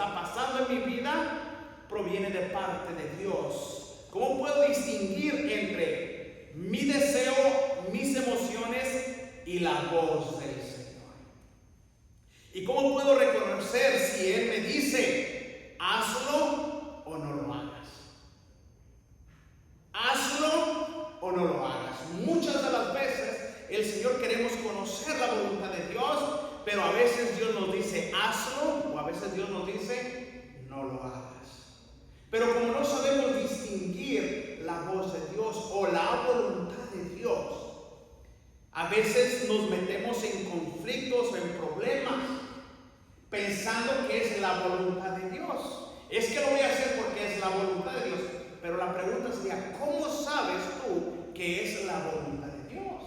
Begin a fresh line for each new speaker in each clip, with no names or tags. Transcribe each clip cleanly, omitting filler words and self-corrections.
está pasando en mi vida proviene de parte de Dios? ¿Cómo puedo distinguir entre mi deseo, mis emociones y la voz del Señor? ¿Y cómo puedo reconocer si Él me dice, hazlo o no lo hagas? Hazlo o no lo hagas. Muchas de las veces el Señor queremos conocer la voluntad de Dios, pero a veces Dios nos dice hazlo, o a veces Dios nos dice no lo hagas. Pero como no sabemos distinguir la voz de Dios o la voluntad de Dios, a veces nos metemos en conflictos o en problemas pensando que es la voluntad de Dios. Es que lo voy a hacer porque es la voluntad de Dios. Pero la pregunta sería, ¿cómo sabes tú que es la voluntad de Dios?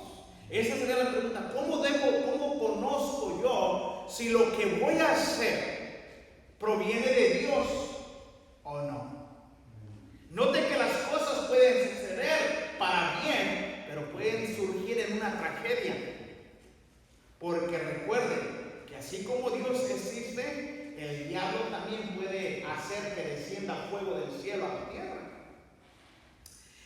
Esa sería la pregunta. ¿Cómo conozco yo si lo que voy a hacer proviene de Dios o no? Note que las cosas pueden suceder para bien, pero pueden surgir en una tragedia. Porque recuerden que así como Dios existe, el diablo también puede hacer que descienda fuego del cielo a la tierra.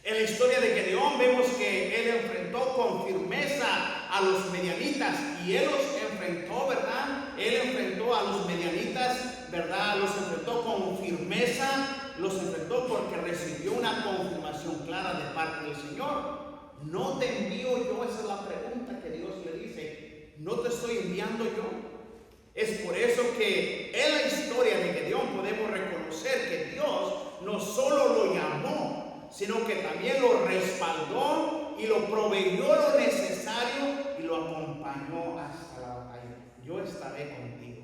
En la historia de Gedeón vemos que él enfrentó con firmeza a los medianitas, y él los enfrentó, ¿verdad? Él enfrentó a los medianitas, ¿verdad? Los enfrentó con firmeza, los enfrentó porque recibió una confirmación clara de parte del Señor. ¿No te envío yo? Esa es la pregunta que Dios le dice. ¿No te estoy enviando yo? Es por eso que en la historia de Gedeón podemos reconocer que Dios no solo lo llamó, sino que también lo respaldó y lo proveyó lo necesario y lo acompañó hasta la batalla. Yo estaré contigo.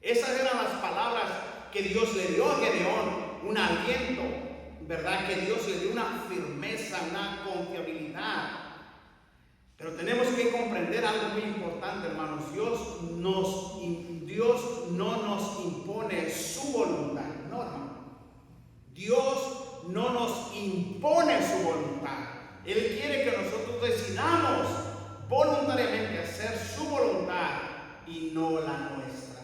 Esas eran las palabras que Dios le dio a Gedeón, un aliento, ¿verdad? Que Dios le dio una firmeza, una confiabilidad. Pero tenemos que comprender algo muy importante, hermanos. Dios no nos impone su voluntad. No, hermano. Dios no nos impone su voluntad. Él quiere que nosotros decidamos voluntariamente hacer su voluntad y no la nuestra.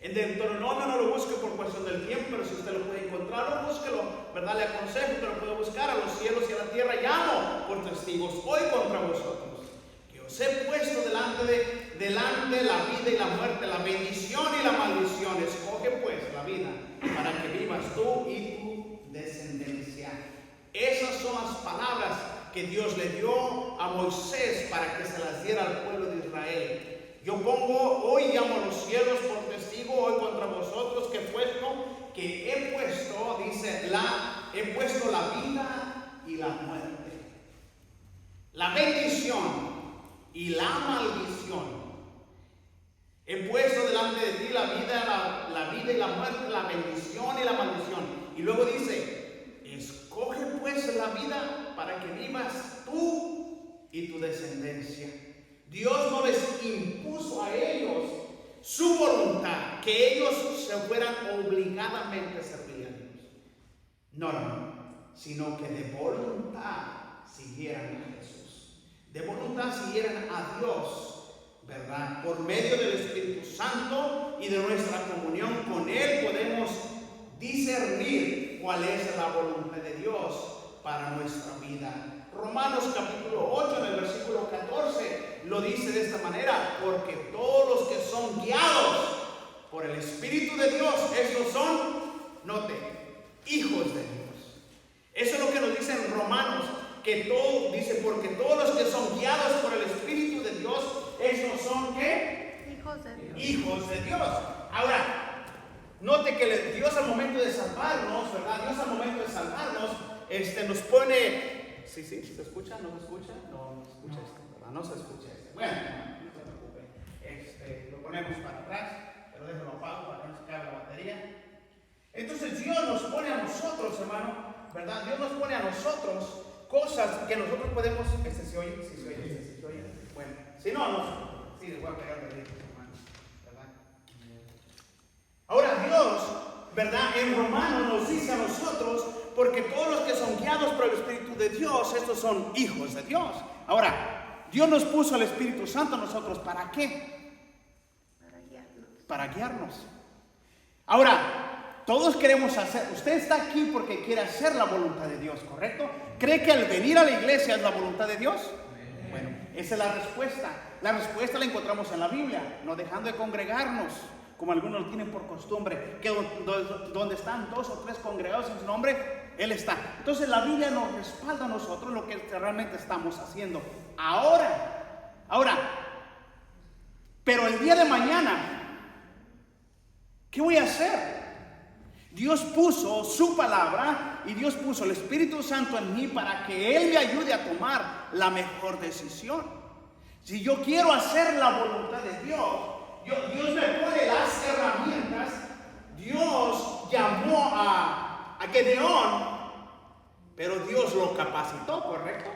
En Deuteronomio no lo busque por cuestión del tiempo, pero si usted lo puede encontrar, búsquelo, ¿verdad? Le aconsejo que lo pueda buscar. A los cielos y a la tierra llamo por testigos hoy contra vosotros, que os he puesto delante la vida y la muerte, la bendición y la maldición. Escoge pues la vida para que vivas tú y tu descendencia. Esas son las palabras que Dios le dio a Moisés para que se las diera al pueblo de Israel. Yo hoy llamo a los cielos por testigo, hoy contra vosotros, que he puesto la vida y la muerte, la bendición y la maldición. He puesto delante de ti la vida y la muerte, la bendición y la maldición. Y luego dice, escoge pues la vida para que vivas tú y tu descendencia. Dios no les impuso a ellos su voluntad, que ellos se fueran obligadamente a servir a Dios. No, sino que de voluntad siguieran a Jesús. De voluntad siguieran a Dios, ¿verdad? Por medio del Espíritu Santo y de nuestra comunión con Él podemos discernir cuál es la voluntad de Dios para nuestra vida. Romanos capítulo 8, en el versículo 14, lo dice de esta manera: porque todos los que son guiados por el Espíritu de Dios, estos son, note, hijos de Dios. Eso es lo que nos dice en Romanos, que todo, dice, porque todos los que son guiados por el Espíritu de Dios, estos son, ¿qué?
Hijos de Dios.
Hijos de Dios. Ahora, note que Dios al momento de salvarnos, ¿verdad? Dios al momento de salvarnos, nos pone... Sí, ¿se escucha? ¿No se escucha? No se escucha esto, ¿verdad? No se escucha esto. Bueno, no se preocupe. Lo ponemos para atrás, pero déjalo apago para que no se caiga la batería. Entonces Dios nos pone a nosotros, hermano, ¿verdad? Dios nos pone a nosotros cosas que nosotros podemos... ¿Se oye? ¿Sí se oye? Bueno, si no, sí, les voy a pegar de ahí, hermano, ¿verdad? Ahora Dios, ¿verdad? En Romanos nos dice a nosotros, porque todos los que son guiados por el Espíritu de Dios, estos son hijos de Dios. Ahora, Dios nos puso al Espíritu Santo a nosotros, ¿para qué?
Para guiarnos.
Para guiarnos. Ahora, todos queremos hacer, usted está aquí porque quiere hacer la voluntad de Dios, ¿correcto? ¿Cree que al venir a la iglesia es la voluntad de Dios? Bueno, esa es la respuesta. La respuesta la encontramos en la Biblia, no dejando de congregarnos, como algunos tienen por costumbre, que donde están 2 o 3 congregados en su nombre, Él está. Entonces la Biblia nos respalda a nosotros lo que realmente estamos haciendo. Ahora, pero el día de mañana, ¿qué voy a hacer? Dios puso su palabra y Dios puso el Espíritu Santo en mí para que Él me ayude a tomar la mejor decisión. Si yo quiero hacer la voluntad de Dios, Dios me pone las herramientas. Dios llamó a Gedeón, pero Dios lo capacitó, ¿correcto?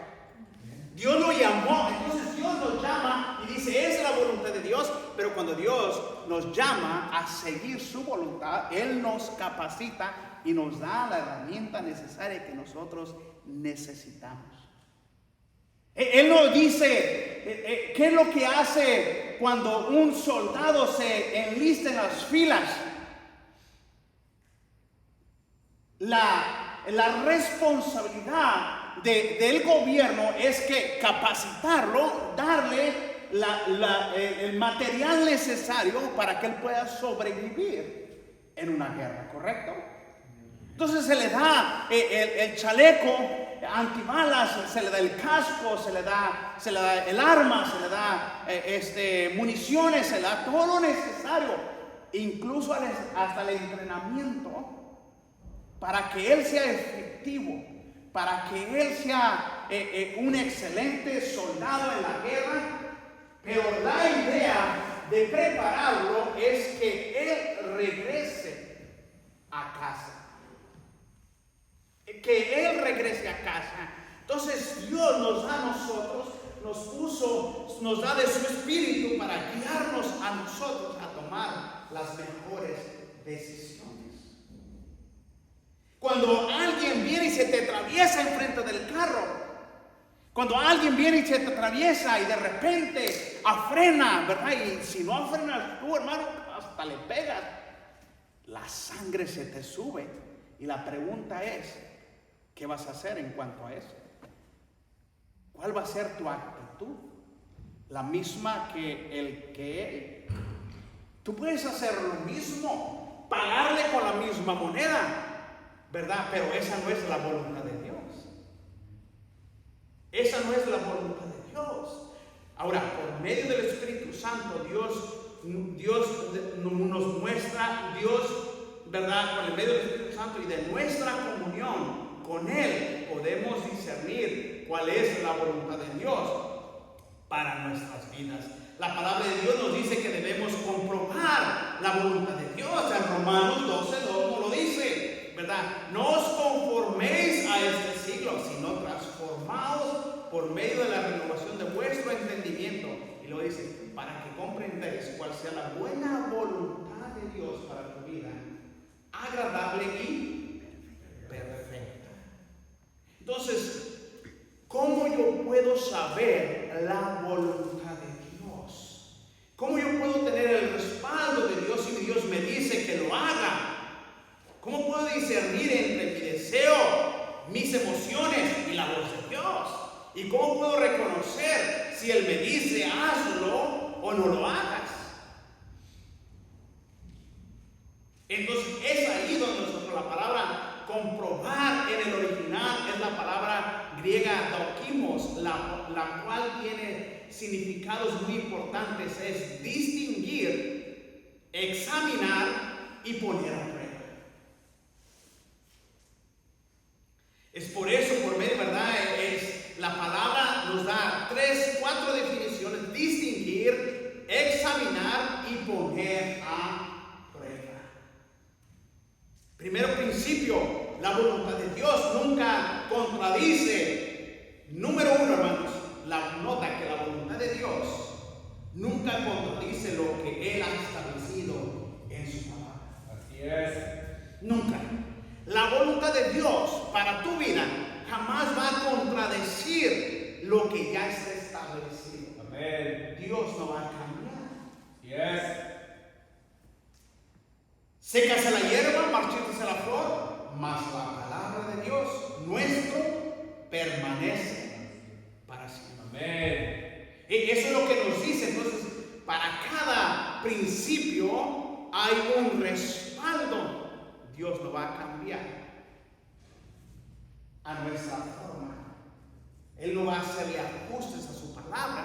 Dios lo llamó, entonces Dios nos llama y dice, es la voluntad de Dios, pero cuando Dios nos llama a seguir su voluntad, Él nos capacita y nos da la herramienta necesaria que nosotros necesitamos. Él nos dice, ¿qué es lo que hace cuando un soldado se enlista en las filas? La responsabilidad del gobierno es que capacitarlo, darle el material necesario para que él pueda sobrevivir en una guerra, ¿correcto? Entonces se le da el chaleco antibalas, se le da el casco, se le da el arma, se le da municiones, se le da todo lo necesario, incluso hasta el entrenamiento, para que él sea efectivo, para que él sea un excelente soldado en la guerra. Pero la idea de prepararlo es que él regrese a casa. Que él regrese a casa. Entonces Dios nos da a nosotros, nos da de su espíritu para guiarnos a nosotros a tomar las mejores decisiones. Cuando alguien viene y se te atraviesa enfrente del carro, cuando alguien viene y se te atraviesa y de repente afrena, ¿verdad? Y si no afrenas tú, hermano, hasta le pegas, la sangre se te sube. Y la pregunta es, ¿qué vas a hacer en cuanto a eso? ¿Cuál va a ser tu actitud? La misma que él. Tú puedes hacer lo mismo, pagarle con la misma moneda, ¿verdad? Pero esa no es la voluntad de Dios. Esa no es la voluntad de Dios. Ahora, por medio del Espíritu Santo, Dios nos muestra, ¿verdad? Por el medio del Espíritu Santo y de nuestra comunión con Él, podemos discernir cuál es la voluntad de Dios para nuestras vidas. La palabra de Dios nos dice que debemos comprobar la voluntad de Dios. En Romanos 12:2 nos lo dice, ¿verdad? No os conforméis a este siglo, sino transformaos por medio de la renovación de vuestro entendimiento. Y lo dice, para que comprendáis cuál sea la buena voluntad de Dios para tu vida, agradable y perfecta. Entonces, ¿cómo yo puedo saber la voluntad de Dios? ¿Cómo yo puedo tener el respaldo de Dios si Dios me dice que lo haga? ¿Cómo puedo discernir entre mi deseo, mis emociones y la voz de Dios? ¿Y cómo puedo reconocer si Él me dice hazlo o no lo hagas? Entonces es ahí donde nosotros la palabra comprobar en el original es la palabra griega dokimos, la cual tiene significados muy importantes. Es distinguir, examinar y poner a prueba. Es por eso, por medio, ¿verdad? La palabra nos da 4 definiciones: distinguir, examinar y poner a prueba. Primero principio, la voluntad de Dios nunca contradice. Número 1, hermanos, nota que la voluntad de Dios nunca contradice lo que Él ha establecido en su palabra. Así es. Nunca. La voluntad de Dios para tu vida jamás va a contradecir lo que ya está establecido. Amén. Dios no va a cambiar. Yes. Sécase la hierba, marchítese la flor, mas la palabra de Dios nuestro permanece para siempre. Amén. Eso es lo que nos dice. Entonces, para cada principio hay un respaldo. Dios lo va a cambiar a nuestra forma. Él no va a hacerle ajustes a su palabra.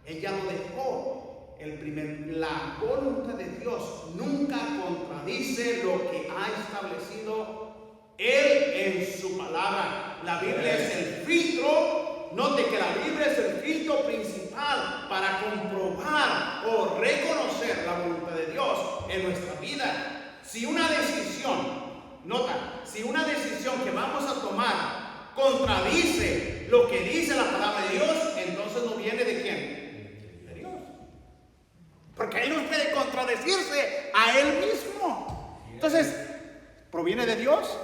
Él ya lo dejó. La voluntad de Dios nunca contradice lo que ha establecido Él en su palabra. La Biblia es el filtro. Note que la Biblia es el filtro principal para comprobar o reconocer la voluntad de Dios en nuestra vida. Si una decisión, si una decisión que vamos a tomar contradice lo que dice la palabra de Dios, entonces no viene de quién. Porque Él no puede contradecirse a Él mismo. Entonces, ¿proviene de Dios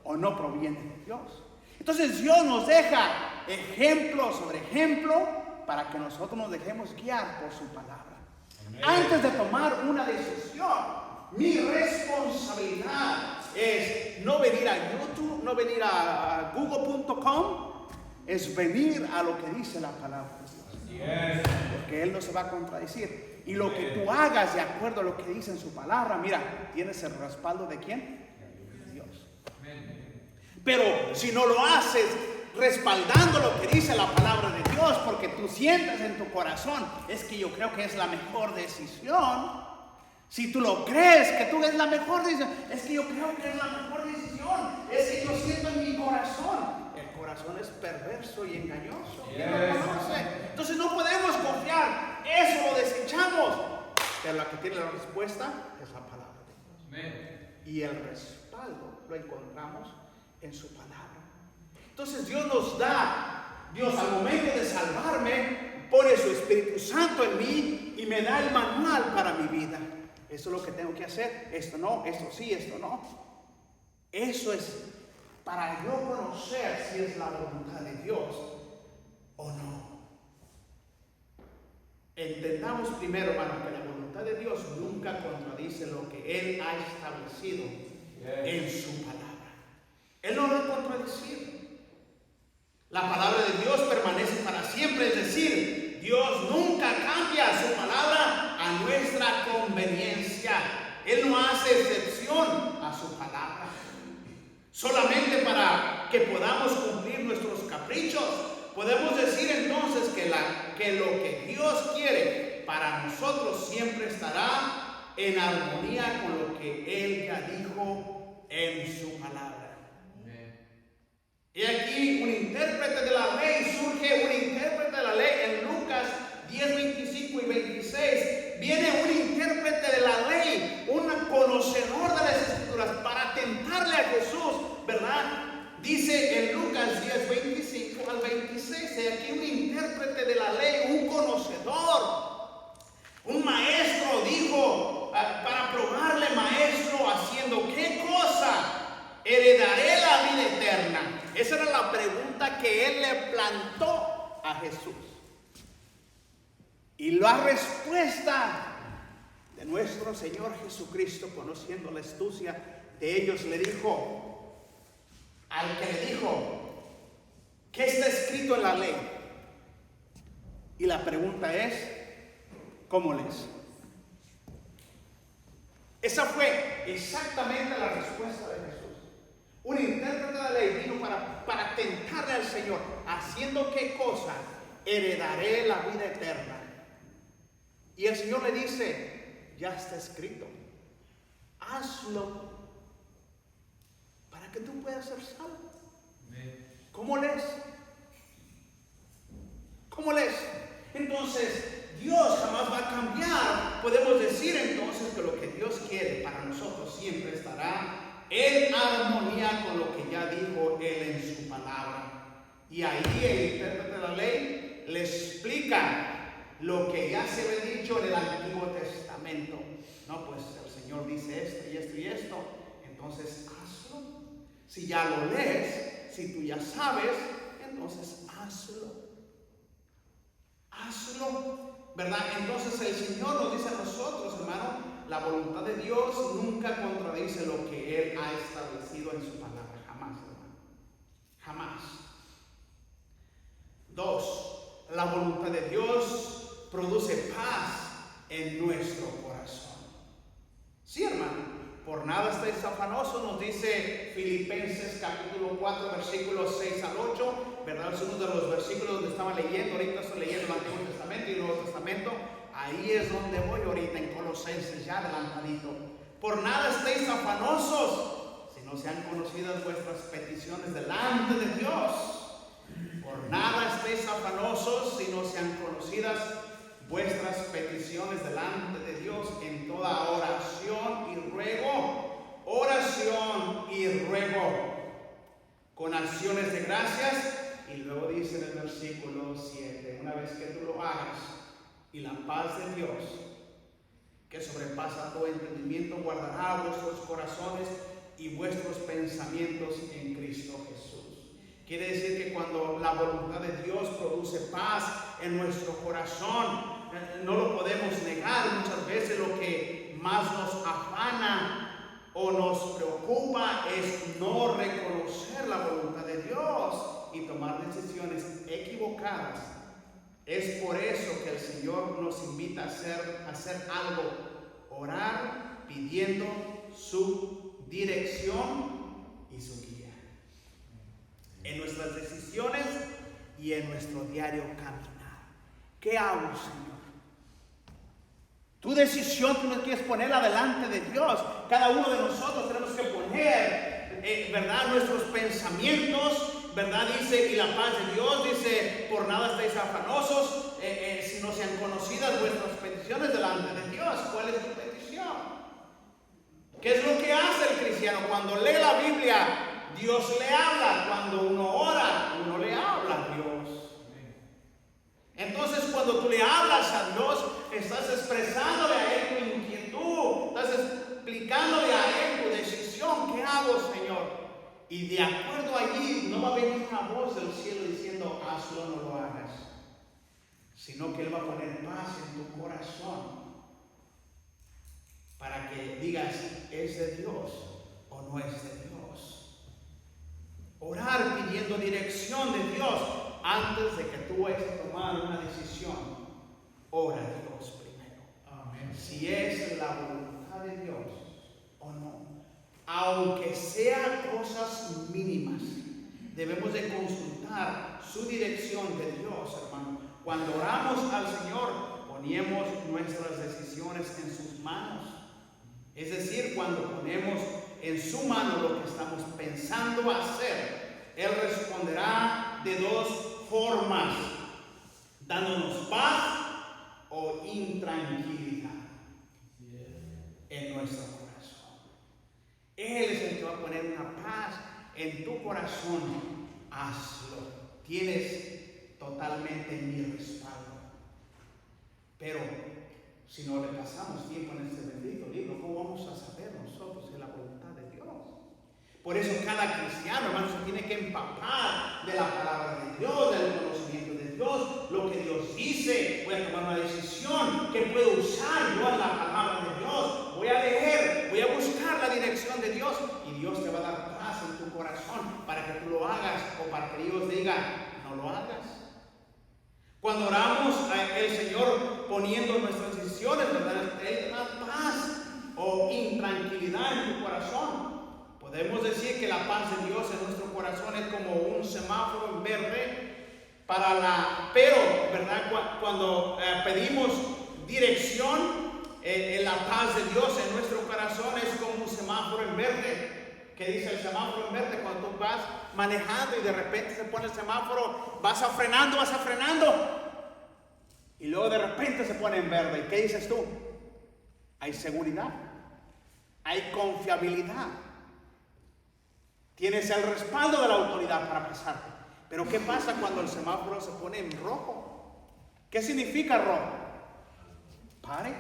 o no proviene de Dios? Entonces Dios nos deja ejemplo sobre ejemplo para que nosotros nos dejemos guiar por su palabra. Amén. Antes de tomar una decisión, mi responsabilidad es no venir a YouTube, no venir a google.com, es venir a lo que dice la palabra de Dios. Porque Él no se va a contradecir. Y lo que tú hagas de acuerdo a lo que dice en su palabra, mira, tienes el respaldo de ¿quién? De Dios. Pero si no lo haces respaldando lo que dice la palabra de Dios, porque tú sientes en tu corazón, es que yo creo que es la mejor decisión. Si tú lo crees que tú es la mejor decisión, es que yo creo que es la mejor decisión. Es que yo siento en mi corazón. El corazón es perverso y engañoso. ¿Quién lo conoce? Entonces no podemos confiar. Eso lo desechamos. Pero la que tiene la respuesta es la palabra de Dios. Y el respaldo lo encontramos en su palabra. Entonces Dios nos da, Dios al momento de salvarme, pone su Espíritu Santo en mí y me da el manual para mi vida. Eso es lo que tengo que hacer. Esto no, esto sí, esto no. Eso es para yo conocer si es la voluntad de Dios o no. Entendamos primero, hermano, que la voluntad de Dios nunca contradice lo que Él ha establecido en su palabra. Él no lo ha contradecido. La palabra de Dios permanece para siempre, es decir, Dios nunca cambia su palabra a nuestra conveniencia. Él no hace excepción a su palabra. Solamente para que podamos cumplir nuestros caprichos, podemos decir entonces que lo que Dios quiere para nosotros siempre estará en armonía con lo que Él ya dijo en su palabra. Y aquí un intérprete de la ley, surge un intérprete de la ley en Lucas 10, 25 y 26. Viene un intérprete de la ley, un conocedor de las Escrituras para tentarle a Jesús, ¿verdad? Dice en Lucas 10, 25 al 26, y aquí un intérprete de la ley, un conocedor, un maestro dijo, para probarle, maestro, haciendo qué cosa, heredaré la vida eterna. Esa era la pregunta que él le plantó a Jesús. Y la respuesta de nuestro Señor Jesucristo, conociendo la astucia de ellos, le dijo, al que le dijo, ¿qué está escrito en la ley? Y la pregunta es, ¿cómo lees? Esa fue exactamente la respuesta de Jesús. Un intérprete de la ley vino para tentarle al Señor, haciendo qué cosa, heredaré la vida eterna. Y el Señor le dice, ya está escrito, hazlo para que tú puedas ser salvo. ¿Cómo lees? ¿Cómo lees? Entonces, Dios jamás va a cambiar. Podemos decir entonces que lo que Dios quiere para nosotros siempre estará en armonía con lo que ya dijo Él en su palabra. Y ahí el intérprete de la ley le explica lo que ya se había dicho en el Antiguo Testamento. No, pues el Señor dice esto y esto y esto, entonces hazlo. Si ya lo lees, si tú ya sabes, entonces hazlo. Hazlo, ¿verdad? Entonces el Señor nos dice a nosotros, hermano, la voluntad de Dios nunca contradice lo que Él ha establecido en su palabra. Jamás, hermano. Jamás. 2. La voluntad de Dios produce paz en nuestro corazón. Sí, hermano. Por nada estáis afanosos, nos dice Filipenses capítulo 4, versículos 6 al 8, ¿verdad? Es uno de los versículos donde estaba leyendo. Ahorita estoy leyendo el Antiguo Testamento y el Nuevo Testamento. Ahí es donde voy ahorita, en Colosenses, ya adelantadito. Por nada estéis afanosos, si no sean conocidas vuestras peticiones delante de Dios. Por nada estéis afanosos, si no sean conocidas vuestras peticiones delante de Dios en toda oración y ruego. Oración y ruego. Con acciones de gracias. Y luego dice en el versículo 7, una vez que tú lo hagas, y la paz de Dios, que sobrepasa todo entendimiento, guardará vuestros corazones y vuestros pensamientos en Cristo Jesús. Quiere decir que cuando la voluntad de Dios produce paz en nuestro corazón, no lo podemos negar. Muchas veces lo que más nos afana o nos preocupa es no reconocer la voluntad de Dios y tomar decisiones equivocadas. Es por eso que el Señor nos invita a hacer algo, orar pidiendo su dirección y su guía en nuestras decisiones y en nuestro diario caminar. ¿Qué hago, Señor? Tu decisión tú no quieres ponerla delante de Dios. Cada uno de nosotros tenemos que poner, ¿verdad?, nuestros pensamientos, ¿verdad? Dice, y la paz de Dios, dice, por nada estáis afanosos, si no sean conocidas vuestras peticiones delante de Dios. ¿Cuál es tu petición? ¿Qué es lo que hace el cristiano? Cuando lee la Biblia, Dios le habla. Cuando uno ora, uno le habla a Dios. Entonces, cuando tú le hablas a Dios, estás expresándole a Él tu inquietud, estás explicándole a Él tu decisión. ¿Qué hago, Señor? Y de acuerdo allí, no va a venir una voz del cielo diciendo, hazlo o no lo hagas, sino que Él va a poner paz en tu corazón para que digas, ¿es de Dios o no es de Dios? Orar pidiendo dirección de Dios antes de que tú vayas a tomar una decisión. Ora a Dios primero. Amén. Si es la voluntad de Dios o no. Aunque sean cosas mínimas, debemos de consultar su dirección de Dios, hermano. Cuando oramos al Señor, ponemos nuestras decisiones en sus manos. Es decir, cuando ponemos en su mano lo que estamos pensando hacer, Él responderá de dos formas, dándonos paz o intranquilidad en nuestro corazón. Él es el que va a poner una paz en tu corazón. Hazlo. Tienes totalmente mi respaldo. Pero si no le pasamos tiempo en este bendito libro, ¿cómo vamos a saber nosotros de la voluntad de Dios? Por eso cada cristiano, hermano, se tiene que empapar de la palabra de Dios, del conocimiento de Dios, lo que Dios dice. Voy a tomar una decisión que puedo usar yo en la palabra de Dios. Voy a leer, voy a buscar la dirección de Dios y Dios te va a dar paz en tu corazón para que tú lo hagas o para que Dios diga, no lo hagas. Cuando oramos al Señor poniendo nuestras decisiones, ¿verdad?, Él da paz o intranquilidad en tu corazón. Podemos decir que la paz de Dios en nuestro corazón es como un semáforo en verde pero, ¿verdad?, cuando pedimos dirección, la paz de Dios en nuestro corazón es como un semáforo en verde. ¿Qué dice el semáforo en verde? Cuando tú vas manejando y de repente se pone el semáforo, vas frenando, y luego de repente se pone en verde. ¿Y qué dices tú? Hay seguridad, hay confiabilidad, tienes el respaldo de la autoridad para pasarte. Pero ¿qué pasa cuando el semáforo se pone en rojo? ¿Qué significa rojo? Pare.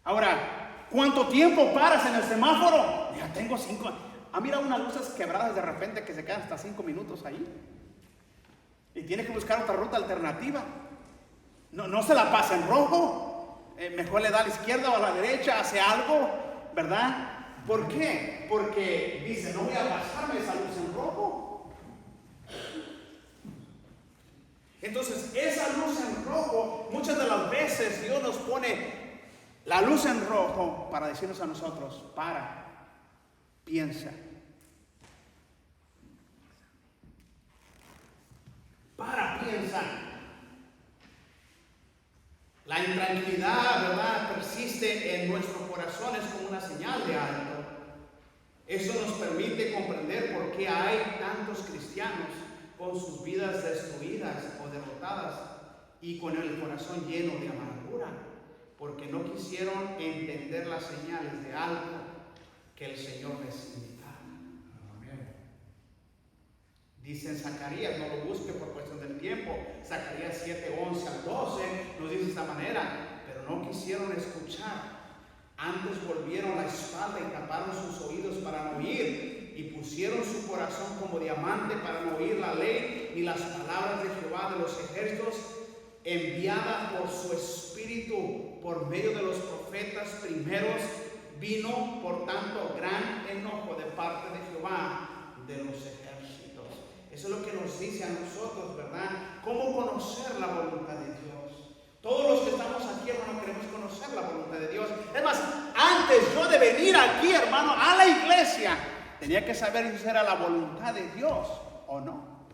Ahora, ¿cuánto tiempo paras en el semáforo? Ya tengo 5. ¿Ha mirado unas luces quebradas de repente que se quedan hasta 5 minutos ahí? Y tienes que buscar otra ruta alternativa. No se la pasa en rojo. mejor le da a la izquierda o a la derecha, hace algo, ¿verdad? ¿Por qué? Porque dice, no voy a pasarme esa luz en rojo. Entonces, esa luz en rojo, muchas de las veces Dios nos pone la luz en rojo para decirnos a nosotros, piensa. Piensa. La intranquilidad, ¿verdad?, persiste en nuestros corazones como una señal de algo. Eso nos permite comprender por qué hay tantos cristianos con sus vidas destruidas o derrotadas y con el corazón lleno de amargura, porque no quisieron entender las señales de algo que el Señor les indicaba. Dice en Zacarías, no lo busque por cuestión del tiempo, Zacarías 7, 11 al 12, nos dice de esta manera, pero no quisieron escuchar, antes volvieron la espalda y taparon sus oídos para no oír, y pusieron su corazón como diamante para no oír la ley, ni las palabras de Jehová de los ejércitos, enviada por su espíritu, por medio de los profetas primeros, vino por tanto gran enojo de parte de Jehová de los ejércitos. Eso es lo que nos dice a nosotros, ¿verdad? ¿Cómo conocer la voluntad de Dios? Todos los que estamos aquí, hermano, queremos conocer la voluntad de Dios. Es más, antes yo de venir aquí, hermano, a la iglesia, tenía que saber si era la voluntad de Dios o no.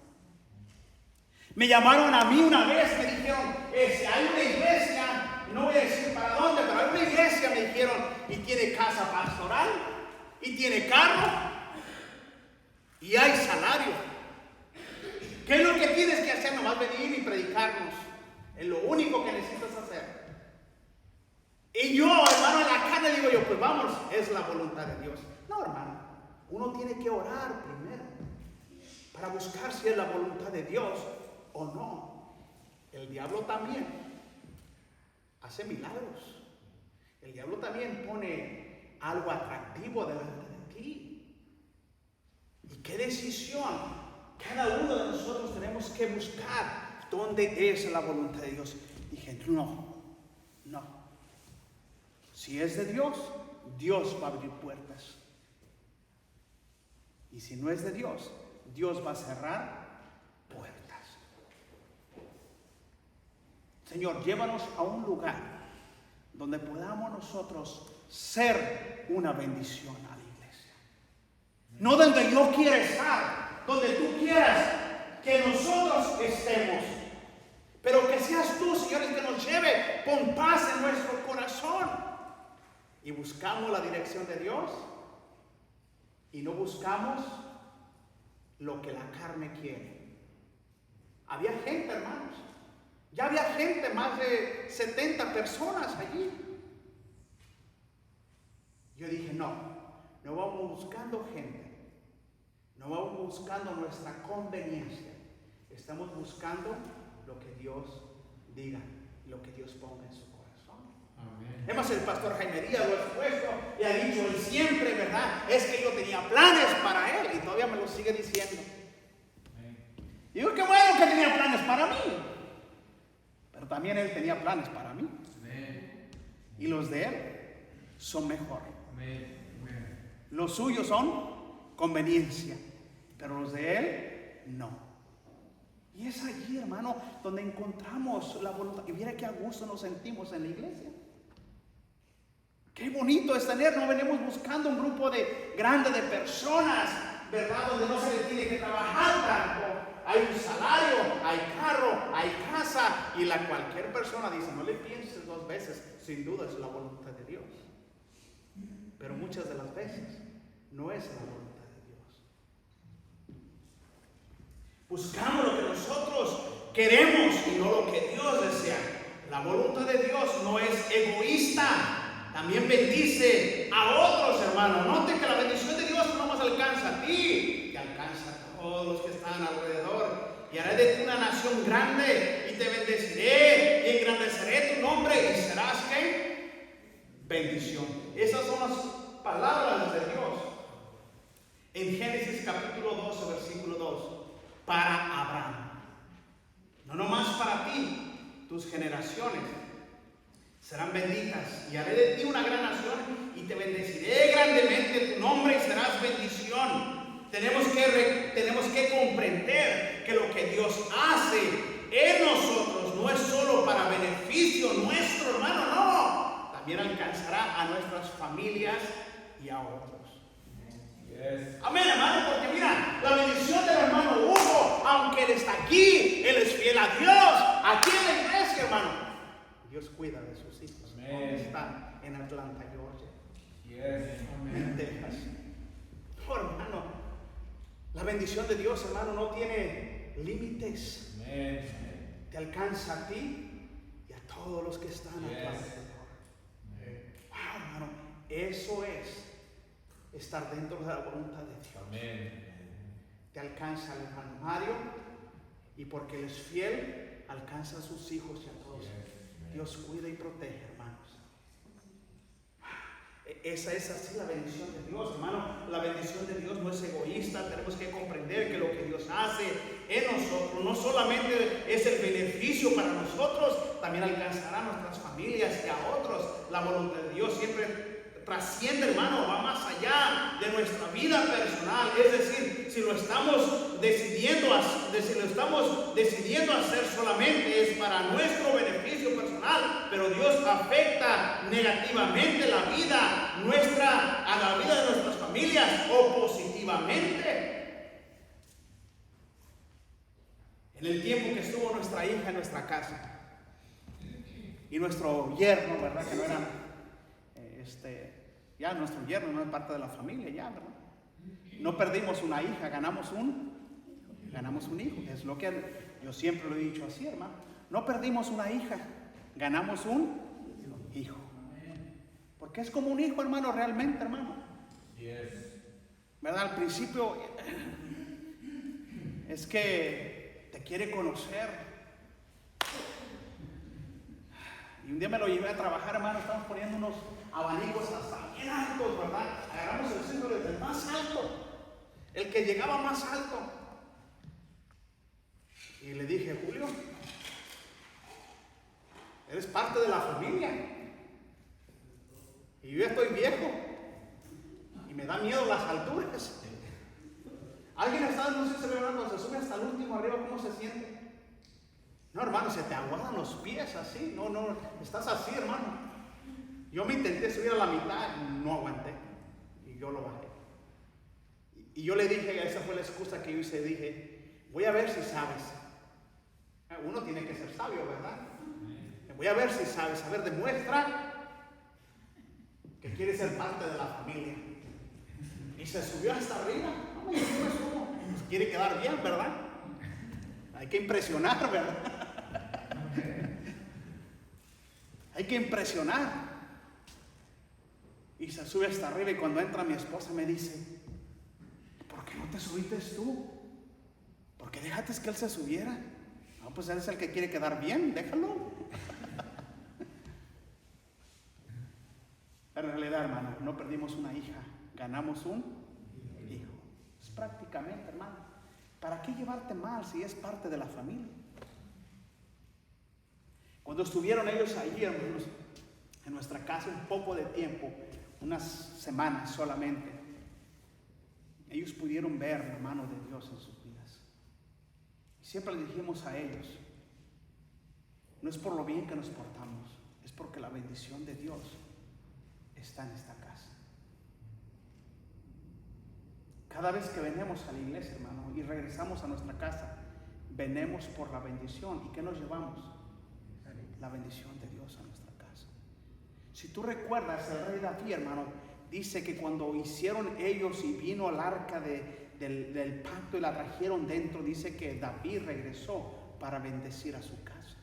Me llamaron a mí una vez, me dijeron, hay una iglesia, no voy a decir para dónde, pero hay una iglesia, me dijeron, y tiene casa pastoral, y tiene carro, y hay salario. ¿Qué es lo que tienes que hacer? Nomás venir y predicarnos. Es lo único que necesitas hacer. Y yo, hermano, en la carne digo yo, pues vamos, es la voluntad de Dios. No, hermano, uno tiene que orar primero para buscar si es la voluntad de Dios o no. El diablo también hace milagros. El diablo también pone algo atractivo delante de ti. ¿Y qué decisión? Cada uno de nosotros tenemos que buscar dónde es la voluntad de Dios. Dije, no. Si es de Dios, Dios va a abrir puertas. Y si no es de Dios, Dios va a cerrar puertas. Señor, llévanos a un lugar donde podamos nosotros ser una bendición a la iglesia. No donde yo quiera estar, donde tú quieras que nosotros estemos, pero que seas tú, Señor, el que nos lleve con paz en nuestro corazón. Y buscamos la dirección de Dios y no buscamos lo que la carne quiere. Había gente, hermanos, ya había gente, más de 70 personas allí. Yo dije, no vamos buscando gente. No vamos buscando nuestra conveniencia. Estamos buscando lo que Dios diga, lo que Dios ponga en su corazón. Amén. Además, el pastor Jaime Díaz lo ha expuesto y ha dicho él siempre, ¿verdad? Es que yo tenía planes para él y todavía me lo sigue diciendo. Amén. Y digo, qué bueno que tenía planes para mí. Pero también él tenía planes para mí. Amén. Y los de él son mejor. Amén. Los suyos son conveniencia, pero los de él no. Y es allí, hermano, donde encontramos la voluntad. Y mira qué a gusto nos sentimos en la iglesia. Qué bonito es tener, no venimos buscando un grupo grande de personas, ¿verdad? Donde no se le tiene que trabajar tanto. Hay un salario, hay carro, hay casa, y cualquier persona dice, no le pienses dos veces, sin duda es la voluntad de Dios. Pero muchas de las veces no es la voluntad de Dios. Buscamos lo que nosotros queremos y no lo que Dios desea. La voluntad de Dios no es egoísta. También bendice a otros, hermanos. Note que la bendición de Dios no más alcanza a ti, te alcanza a todos los que están alrededor. Y haré de ti una nación grande y te bendeciré y engrandeceré tu nombre y serás ¿qué? Bendición. Esas son las palabras de Dios. En Génesis capítulo 12, versículo 2. Para Abraham. No nomás para ti, tus generaciones serán benditas, y haré de ti una gran nación y te bendeciré grandemente tu nombre y serás bendición. Tenemos que comprender que lo que Dios hace en nosotros no es solo para beneficio nuestro, hermano, no. También alcanzará a nuestras familias y a otros. Amén, hermano, porque mira, la bendición del hermano Hugo, aunque él está aquí, él es fiel a Dios, aquí en la iglesia, hermano. Dios cuida de sus hijos. Están en Atlanta, Georgia. En Texas. Oh, hermano, la bendición de Dios, hermano, no tiene límites. Te alcanza a ti y a todos los que están a tu alrededor. Wow, hermano, eso es estar dentro de la voluntad de Dios. Te alcanza al hermano Mario, y porque él es fiel, alcanza a sus hijos y a todos. Dios cuida y protege, hermanos. Esa es así la bendición de Dios, hermano. La bendición de Dios no es egoísta. Tenemos que comprender que lo que Dios hace en nosotros no solamente es el beneficio para nosotros, también alcanzará a nuestras familias y a otros. La voluntad de Dios siempre trasciende, hermano, va más allá de nuestra vida personal. Es decir, si lo estamos decidiendo hacer solamente es para nuestro beneficio personal, pero Dios afecta negativamente la vida nuestra, a la vida de nuestras familias, o positivamente. En el tiempo que estuvo nuestra hija en nuestra casa y nuestro yerno, ¿verdad? Que no era ya nuestro yerno, no es parte de la familia ya, ¿verdad? No perdimos una hija, ganamos un hijo. Es lo que yo siempre lo he dicho así, hermano. No perdimos una hija, ganamos un hijo. Porque es como un hijo, hermano, realmente, hermano. ¿Verdad? Al principio es que te quiere conocer. Y un día me lo llevé a trabajar, hermano. Estamos poniendo unos abanicos hasta bien altos, ¿verdad? Agarramos el centro desde el más alto, el que llegaba más alto. Y le dije: Julio, eres parte de la familia. Y yo estoy viejo y me da miedo las alturas. ¿Alguien está, no sé si se ve, cuando se sube hasta el último arriba, cómo se siente? No, hermano, se te aguadan los pies así. No, estás así, hermano. Yo me intenté subir a la mitad, no aguanté, y yo lo bajé. Y yo le dije, esa fue la excusa que yo hice, dije: voy a ver si sabes. Uno tiene que ser sabio, ¿verdad? Voy a ver si sabes. A ver, demuestra que quiere ser parte de la familia. Y se subió hasta arriba. No, yo me subo. Pues quiere quedar bien, ¿verdad? Hay que impresionar, ¿verdad? Hay que impresionar. Y se sube hasta arriba, y cuando entra mi esposa me dice: ¿por qué no te subiste tú? ¿Por qué dejaste que él se subiera? No, pues él es el que quiere quedar bien, déjalo. En realidad, hermano, no perdimos una hija, ganamos un hijo. Es prácticamente, hermano, ¿para qué llevarte mal si es parte de la familia? Cuando estuvieron ellos ahí, hermanos, en nuestra casa un poco de tiempo, unas semanas solamente, ellos pudieron ver la mano de Dios en sus vidas. Y siempre le dijimos a ellos: no es por lo bien que nos portamos, es porque la bendición de Dios está en esta casa. Cada vez que venimos a la iglesia, hermano, y regresamos a nuestra casa, venimos por la bendición. ¿Y qué nos llevamos? La bendición de Dios a nuestra casa. Si tú recuerdas, el rey David, hermano, dice que cuando hicieron ellos y vino al arca del pacto y la trajeron dentro, dice que David regresó para bendecir a su casa.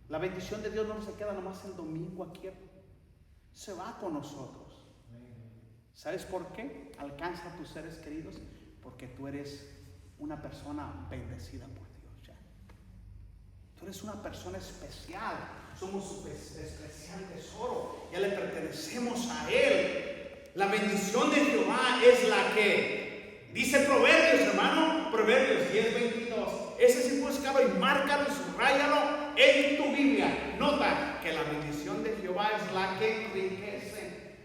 La bendición de Dios no se queda nomás el domingo aquí, se va con nosotros. ¿Sabes por qué? Alcanza a tus seres queridos, porque tú eres una persona bendecida por Dios ya. Tú eres una persona especial. Somos su especial tesoro. Ya le pertenecemos a Él. La bendición de Jehová es la que dice Proverbios, hermano. Proverbios 10:22. Ese sí, búscalo y márcalo y subráyalo. en tu Biblia, nota que la bendición de Jehová es la que enriquece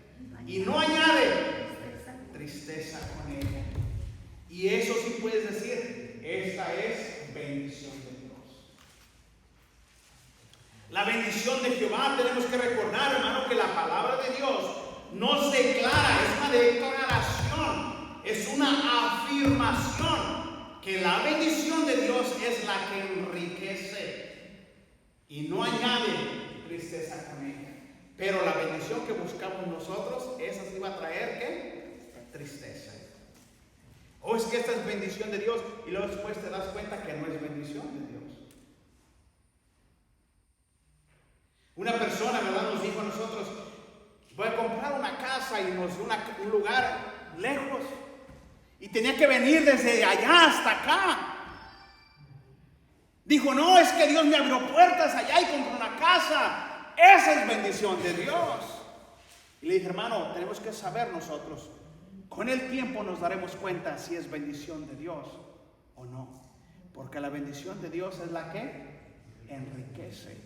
y no añade tristeza con ella. Y eso sí puedes decir, esta es bendición de Dios. La bendición de Jehová, tenemos que recordar, hermano, que la palabra de Dios nos declara, es una declaración, es una afirmación, que la bendición de Dios es la que enriquece y no añade tristeza con ella. Pero la bendición que buscamos nosotros, esa sí va a traer, ¿qué? Tristeza. O es que esta es bendición de Dios y luego después te das cuenta que no es bendición de Dios. Una persona, ¿verdad?, nos dijo a nosotros, voy a comprar una casa y nos dio un lugar lejos y tenía que venir desde allá hasta acá. Dijo, no, es que Dios me abrió puertas allá y compró una casa. Esa es bendición de Dios. Y le dije, hermano, tenemos que saber nosotros, con el tiempo nos daremos cuenta si es bendición de Dios o no. Porque la bendición de Dios es la que enriquece.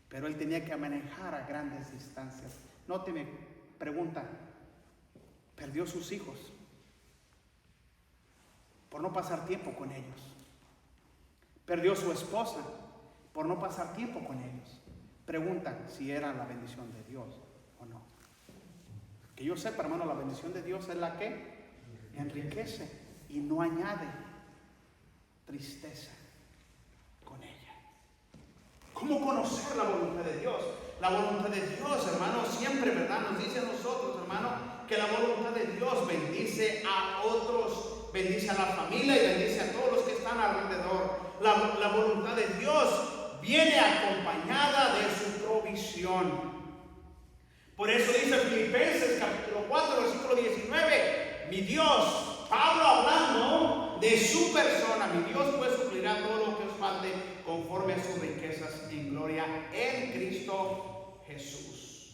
Pero él tenía que manejar a grandes distancias. No te me pregunta, perdió sus hijos por no pasar tiempo con ellos. Perdió su esposa por no pasar tiempo con ellos. Pregunta si era la bendición de Dios o no. Que yo sepa, hermano, la bendición de Dios es la que enriquece y no añade tristeza con ella. ¿Cómo conocer la voluntad de Dios? La voluntad de Dios, hermano, siempre, ¿verdad?, nos dice a nosotros, hermano, que la voluntad de Dios bendice a otros, bendice a la familia y bendice a todos los que están alrededor. La voluntad de Dios viene acompañada de su provisión. Por eso dice Filipenses capítulo 4, versículo 19, mi Dios, Pablo hablando de su persona, mi Dios pues suplirá todo lo que os falte conforme a sus riquezas en gloria en Cristo Jesús.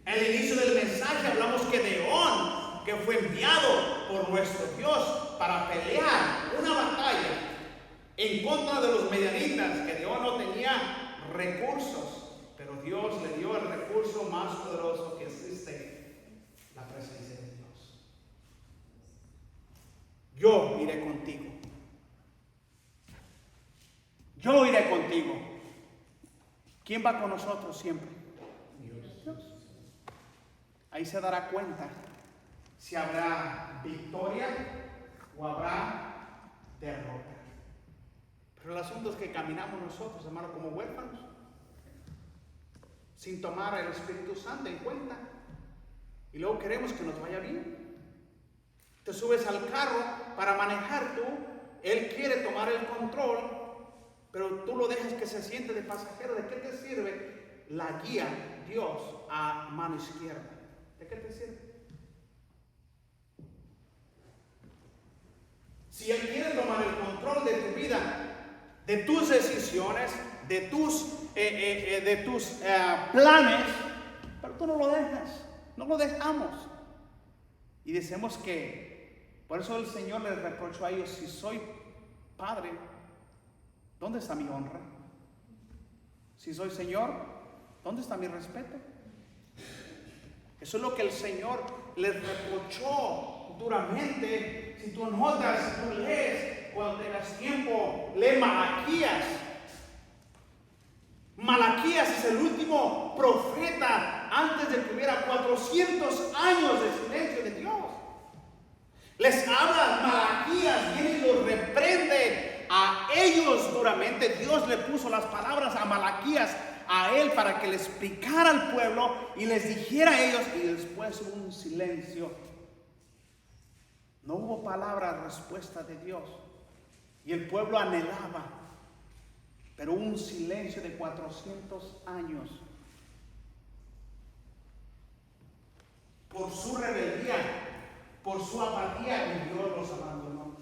En el inicio del mensaje hablamos que Deón, que fue enviado por nuestro Dios para pelear una batalla en contra de los medianitas, que Deón no tenía recursos, pero Dios le dio el recurso más poderoso que existe, la presencia de Dios. Yo iré contigo. Yo iré contigo. ¿Quién va con nosotros siempre? Dios. Ahí se dará cuenta si habrá victoria o habrá derrota. Pero el asunto es que caminamos nosotros, hermano, como huérfanos, sin tomar el Espíritu Santo en cuenta. Y luego queremos que nos vaya bien. Te subes al carro para manejar tú. Él quiere tomar el control, pero tú lo dejas que se siente de pasajero. ¿De qué te sirve la guía Dios a mano izquierda? ¿De qué te sirve? Si Él quiere tomar el control de tu vida, de tus decisiones, de tus planes, pero tú no lo dejas, no lo dejamos. Y decimos que, por eso el Señor les reprochó a ellos, si soy padre, ¿dónde está mi honra? Si soy Señor, ¿dónde está mi respeto? Eso es lo que el Señor les reprochó duramente. Si tú notas, si tú lees, cuando tengas tiempo, lee Malaquías. Malaquías es el último profeta antes de que hubiera 400 años de silencio de Dios. Les habla Malaquías, viene y los reprende a ellos duramente. Dios le puso las palabras a Malaquías, a él, para que le explicara al pueblo y les dijera a ellos, y después hubo un silencio. No hubo palabra, respuesta de Dios. Y el pueblo anhelaba, pero hubo un silencio de 400 años. Por su rebeldía, por su apatía, y Dios los abandonó.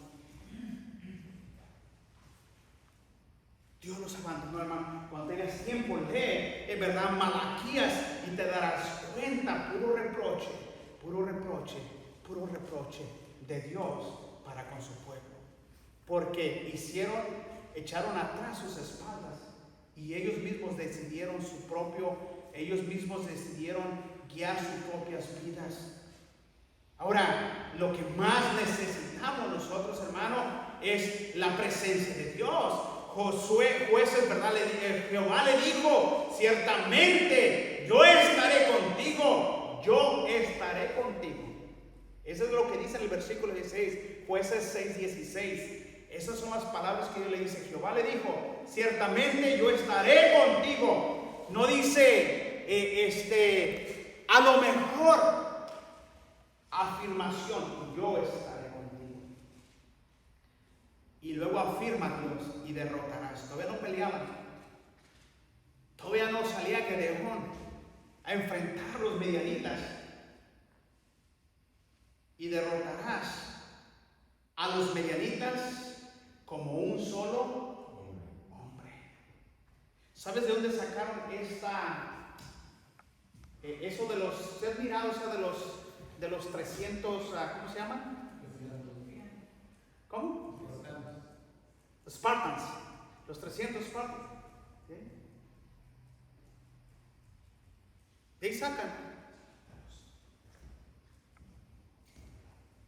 Dios los abandonó, hermano. Cuando tengas tiempo, lee, en verdad, Malaquías, y te darás cuenta, puro reproche, puro reproche, puro reproche de Dios para con su pueblo. Porque echaron atrás sus espaldas, Y ellos mismos decidieron ellos mismos decidieron guiar sus propias vidas. Ahora, lo que más necesitamos nosotros, hermano, es la presencia de Dios. Jueces, ¿verdad? Jehová le dijo, ciertamente yo estaré contigo, yo estaré contigo. Eso es lo que dice en el versículo 16, Jueces 6:16. Esas son las palabras que Dios le dice. Jehová le dijo, ciertamente yo estaré contigo. No dice, a lo mejor, afirmación, yo estaré contigo. Y luego afirma Dios, y derrotarás. Todavía no peleaban. Todavía no salía Gedeón a enfrentar a los medianitas. Y derrotarás a los medianitas como un solo hombre. ¿Sabes de dónde sacaron eso de los, ¿ustedes mirado eso de los 300, ¿cómo se llaman? ¿Cómo? Spartans. Los 300 Spartans. ¿Sí? De ahí sacan.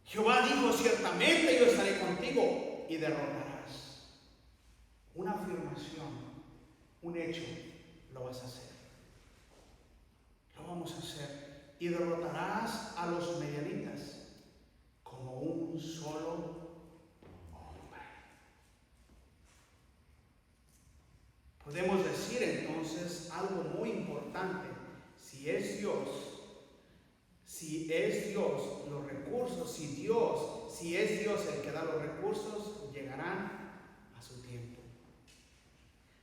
Jehová dijo, ciertamente yo estaré contigo y derrotarás. Una afirmación, un hecho, lo vas a hacer. Lo vamos a hacer. Y derrotarás a los medianitas como un solo hombre. Podemos decir entonces algo muy importante. Si es Dios los recursos, si es Dios el que da los recursos, llegarán a su tiempo.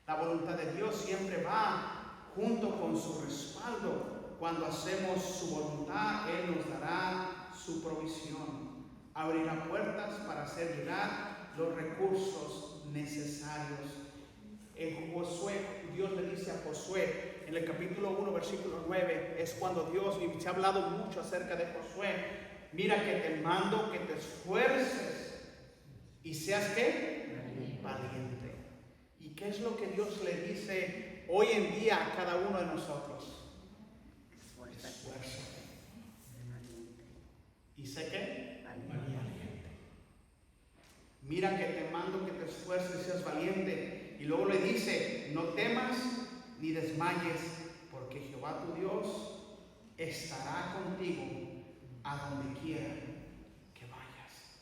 La voluntad de Dios siempre va junto con su respaldo. Cuando hacemos su voluntad, Él nos dará su provisión. Abrirá puertas para hacer llegar los recursos necesarios. En Josué, Dios le dice a Josué, en el capítulo 1, versículo 9, es cuando Dios, y se ha hablado mucho acerca de Josué, mira que te mando que te esfuerces y seas ¿qué? Valiente. ¿Y qué es lo que Dios le dice hoy en día a cada uno de nosotros? Esfuérzate. ¿Y sé qué? Valiente. Mira que te mando que te esfuerces y seas valiente. Y luego le dice, no temas ni desmayes, porque Jehová tu Dios estará contigo a donde quiera que vayas.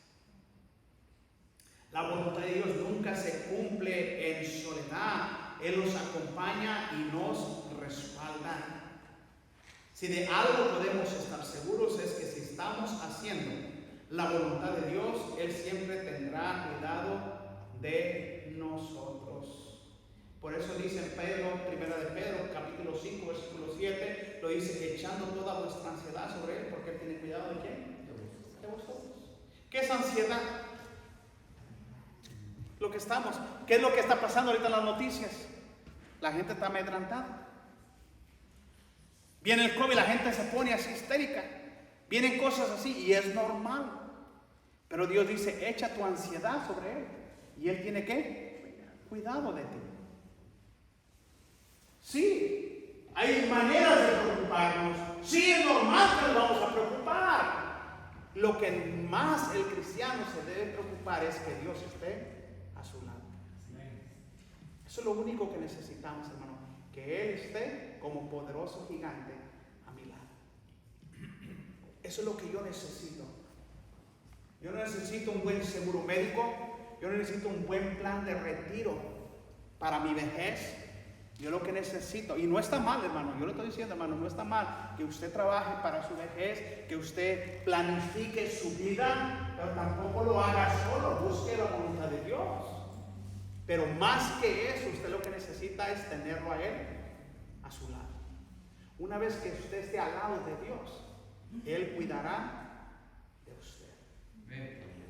La voluntad de Dios nunca se cumple en soledad. Él nos acompaña y nos respalda. Si de algo podemos estar seguros es que si estamos haciendo la voluntad de Dios, Él siempre tendrá cuidado de nosotros. Por eso dice en Pedro, primera de Pedro, capítulo 5, versículo 7, lo dice, echando toda vuestra ansiedad sobre Él, porque Él tiene cuidado de quién? De vosotros. ¿Qué es ansiedad? Lo que estamos. ¿Qué es lo que está pasando ahorita en las noticias? La gente está amedrentada. Viene el COVID, la gente se pone así histérica. Vienen cosas así y es normal. Pero Dios dice, echa tu ansiedad sobre Él. Y Él tiene ¿qué? Cuidado de ti. Sí, hay maneras de preocuparnos. Sí, es normal que nos vamos a preocupar. Lo que más el cristiano se debe preocupar es que Dios esté a su lado. Eso es lo único que necesitamos, hermano. Que Él esté como poderoso gigante a mi lado. Eso es lo que yo necesito. Yo no necesito un buen seguro médico. Yo no necesito un buen plan de retiro para mi vejez. Yo lo que necesito, y no está mal, hermano, yo le estoy diciendo, hermano, no está mal que usted trabaje para su vejez, que usted planifique su vida, pero tampoco lo haga solo, busque la voluntad de Dios. Pero más que eso, usted lo que necesita es tenerlo a Él a su lado. Una vez que usted esté al lado de Dios, Él cuidará de usted.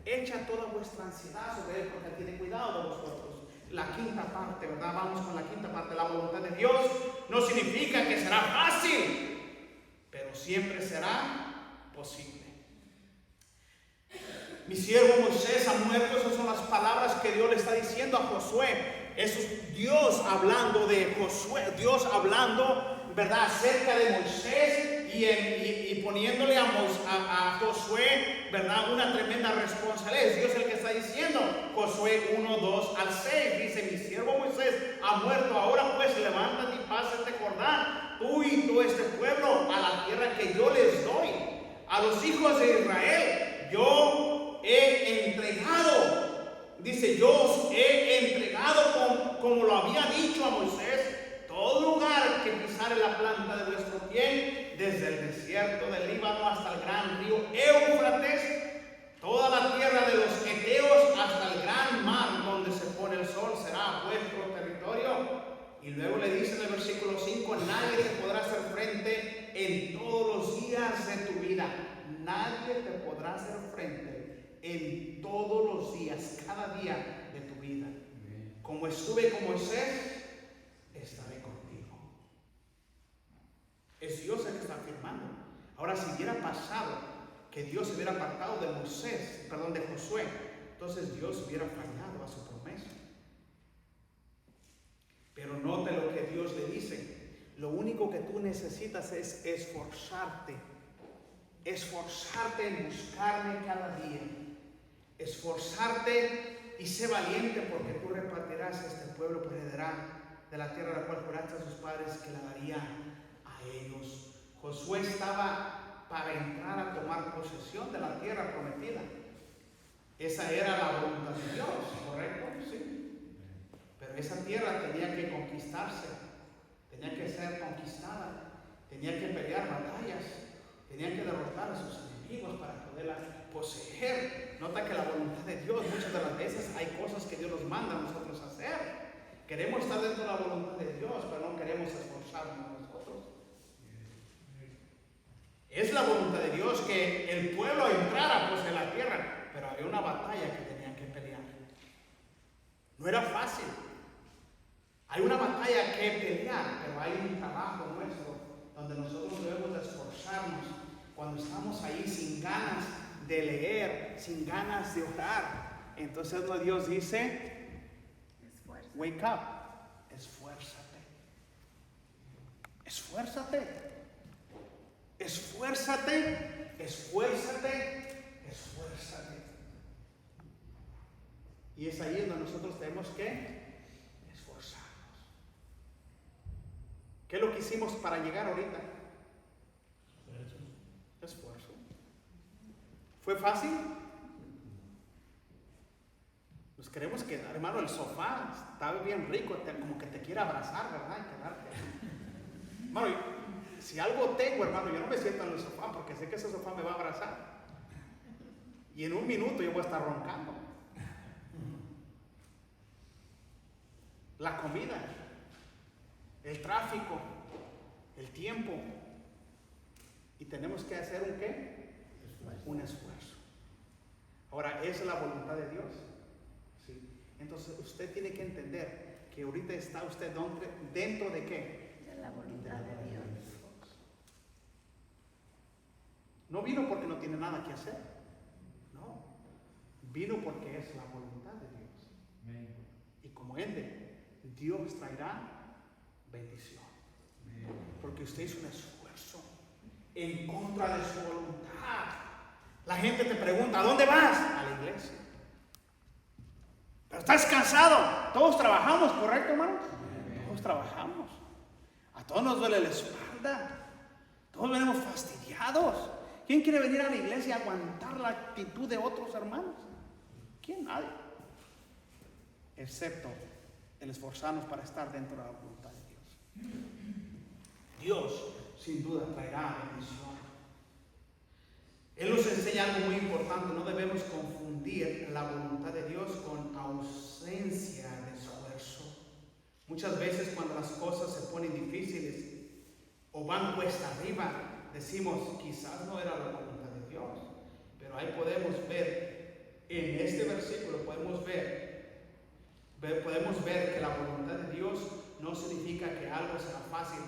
Echa toda vuestra ansiedad sobre Él, porque Él tiene cuidado de vosotros. La quinta parte, ¿verdad? Vamos con la quinta parte. La voluntad de Dios no significa que será fácil, pero siempre será posible. Mi siervo Moisés ha muerto. Esas son las palabras que Dios le está diciendo a Josué. Eso es Dios hablando de Josué, Dios hablando, ¿verdad?, acerca de Moisés y poniéndole a Josué, ¿verdad?, una tremenda responsabilidad. Es Dios el que está diciendo, Josué 1, 2 al 6, dice: mi siervo Moisés ha muerto, ahora pues levántate y pasa este Jordán, tú y todo este pueblo, a la tierra que yo les doy a los hijos de Israel. Yo he entregado, dice, yo os he entregado como lo había dicho a Moisés, todo lugar que pisare la planta de vuestro pie, desde el desierto del Líbano hasta el gran río Éufrates, toda la tierra de los Eteos hasta el gran mar donde se pone el sol será vuestro territorio. Y luego le dice en el versículo 5: nadie te podrá hacer frente en todos los días de tu vida. Nadie te podrá hacer frente en todos los días, cada día de tu vida. Como estuve con Moisés, estaré contigo. Es Dios el que está afirmando. Ahora, si hubiera pasado que Dios se hubiera apartado de Josué, entonces Dios hubiera fallado a su promesa. Pero note lo que Dios le dice: lo único que tú necesitas es esforzarte en buscarme cada día, esforzarte y sé valiente, porque tú repartirás este pueblo por heredad de la tierra a la cual juraste a sus padres que la daría a ellos. Josué estaba para entrar a tomar posesión de la tierra prometida. Esa era la voluntad de Dios, ¿correcto? Sí. Pero esa tierra tenía que conquistarse, tenía que ser conquistada, tenía que pelear batallas, tenía que derrotar a sus enemigos para poderla poseer. Nota que la voluntad de Dios, muchas de las veces hay cosas que Dios nos manda a nosotros a hacer. Queremos estar dentro de la voluntad de Dios, pero no queremos esforzarnos nosotros. Es la voluntad de Dios que el pueblo entrara pues en la tierra, pero había una batalla que tenían que pelear. No era fácil. Hay una batalla que pelear, pero hay un trabajo nuestro donde nosotros debemos de esforzarnos. Cuando estamos ahí sin ganas de leer, sin ganas de orar, entonces Dios dice: wake up, esfuérzate, esfuérzate, esfuérzate, esfuérzate, esfuérzate. Y es ahí donde nosotros tenemos que esforzarnos. ¿Qué es lo que hicimos para llegar ahorita? Esfuerzo. ¿Fue fácil? Nos queremos quedar, hermano. El sofá está bien rico, como que te quiere abrazar, ¿verdad? Y quedarte. Hermano, si algo tengo, hermano, yo no me siento en el sofá porque sé que ese sofá me va a abrazar. Y en un minuto yo voy a estar roncando. La comida, el tráfico, el tiempo. Y tenemos que hacer ¿un qué? Un esfuerzo. Ahora, ¿es la voluntad de Dios? Sí. Entonces usted tiene que entender que ahorita está usted dentro de ¿qué?
De la voluntad de Dios.
No vino porque no tiene nada que hacer. No. Vino porque es la voluntad de Dios. Y como ende, Dios traerá bendición. Porque usted hizo un esfuerzo en contra de su voluntad. La gente te pregunta: ¿a dónde vas? A la iglesia. Pero estás cansado. Todos trabajamos, ¿correcto, hermano? Todos trabajamos. A todos nos duele la espalda. Todos venimos fastidiados. ¿Quién quiere venir a la iglesia y aguantar la actitud de otros hermanos? ¿Quién? Nadie. Excepto el esforzarnos para estar dentro de la voluntad de Dios. Dios, sin duda, traerá bendición. Él nos enseña algo muy importante: no debemos confundir la voluntad de Dios con ausencia de esfuerzo. Muchas veces cuando las cosas se ponen difíciles o van cuesta arriba, decimos: quizás no era la voluntad de Dios. Pero ahí podemos ver, en este versículo podemos ver que la voluntad de Dios no significa que algo sea fácil.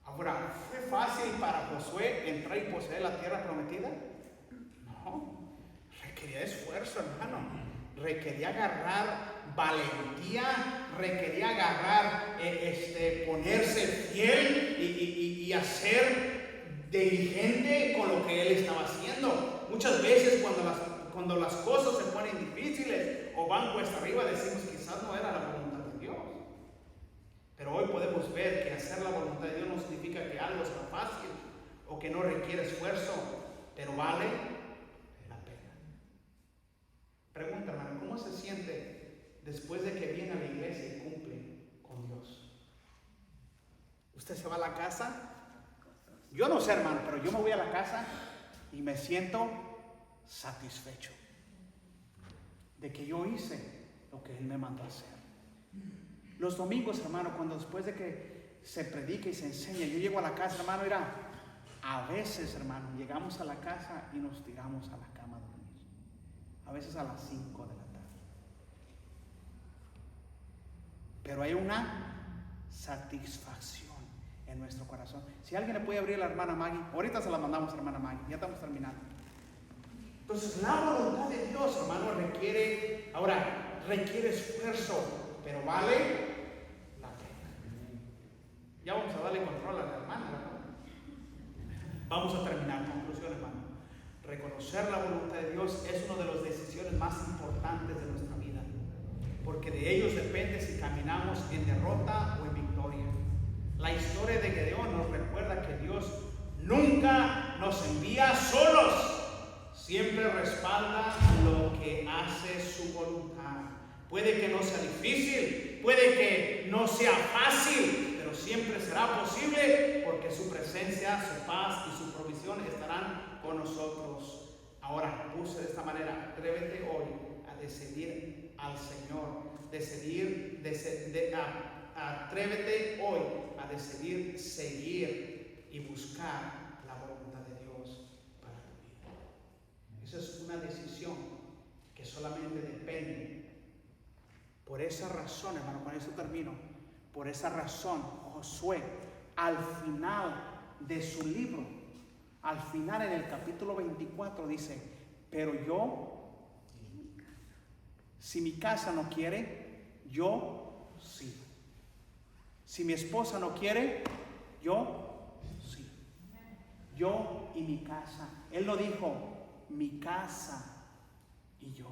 Ahora, ¿fue fácil para Josué entrar y poseer la tierra prometida? No. Requería esfuerzo, hermano. Requería agarrar valentía, requería agarrar, ponerse fiel y hacer diligente con lo que él estaba haciendo. Muchas veces cuando las cosas se ponen difíciles o van cuesta arriba, decimos quizás no era la voluntad de Dios. Pero hoy podemos ver que hacer la voluntad de Dios no significa que algo sea fácil o que no requiere esfuerzo, pero vale la pena. Pregunta, hermano, ¿cómo se siente después de que viene a la iglesia y cumple con Dios? ¿Usted se va a la casa? Yo no sé, hermano, pero yo me voy a la casa y me siento satisfecho de que yo hice lo que Él me mandó a hacer. Los domingos, hermano, cuando después de que se predica y se enseña, yo llego a la casa, hermano, mira, a veces, hermano, llegamos a la casa y nos tiramos a la cama a dormir. A veces a las 5 de la tarde. Pero hay una satisfacción en nuestro corazón. Si alguien le puede abrir a la hermana Maggie, ahorita se la mandamos a la hermana Maggie, ya estamos terminando. Entonces, la voluntad de Dios, hermano, requiere esfuerzo, pero vale la pena. Ya vamos a darle control a la hermana, ¿verdad? Vamos a terminar. Conclusión, hermano. Reconocer la voluntad de Dios es una de las decisiones más importantes de nuestra vida, porque de ellos depende si caminamos en derrota o en victoria. La historia de Gedeón nos recuerda que Dios nunca nos envía solos. Siempre respalda lo que hace su voluntad. Puede que no sea difícil, puede que no sea fácil, pero siempre será posible porque su presencia, su paz y su provisión estarán con nosotros. Ahora, puse de esta manera: atrévete hoy a decidir al Señor. Atrévete hoy a decidir seguir y buscar la voluntad de Dios para tu vida. Esa es una decisión que solamente depende. Por esa razón, hermano, con eso termino. Por esa razón, Josué, al final de su libro, al final en el capítulo 24 dice: pero yo, si mi casa no quiere, yo sí. Si mi esposa no quiere, yo sí. Yo y mi casa. Él lo dijo: mi casa y yo.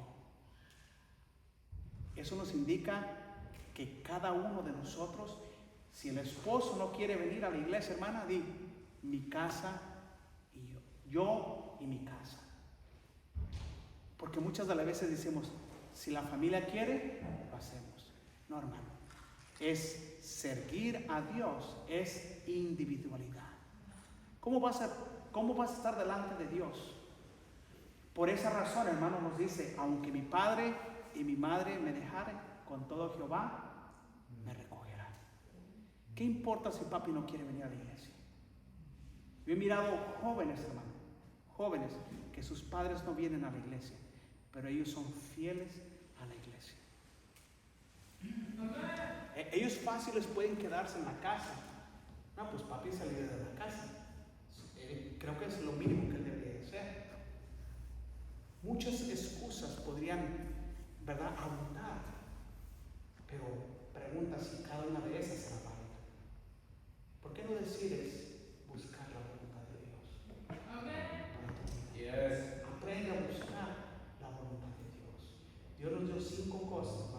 Eso nos indica que cada uno de nosotros, si el esposo no quiere venir a la iglesia, hermana, di: mi casa y yo. Yo y mi casa. Porque muchas de las veces decimos: si la familia quiere, lo hacemos. No, hermano. Es servir a Dios, es individualidad. ¿Cómo vas a estar delante de Dios? Por esa razón, hermano, nos dice: aunque mi padre y mi madre me dejaren, con todo Jehová me recogerá. ¿Qué importa si papi no quiere venir a la iglesia? Yo he mirado jóvenes, hermano, jóvenes que sus padres no vienen a la iglesia, pero ellos son fieles a la iglesia. Ellos fáciles pueden quedarse en la casa. No, pues papi es el líder de la casa. Creo que es lo mínimo que él debería de hacer. Muchas excusas podrían, ¿verdad?, abundar. Pero pregunta si cada una de esas será válida. ¿Por qué no decides buscar la voluntad de Dios? Yes. Aprende a buscar la voluntad de Dios. Dios nos dio 5 cosas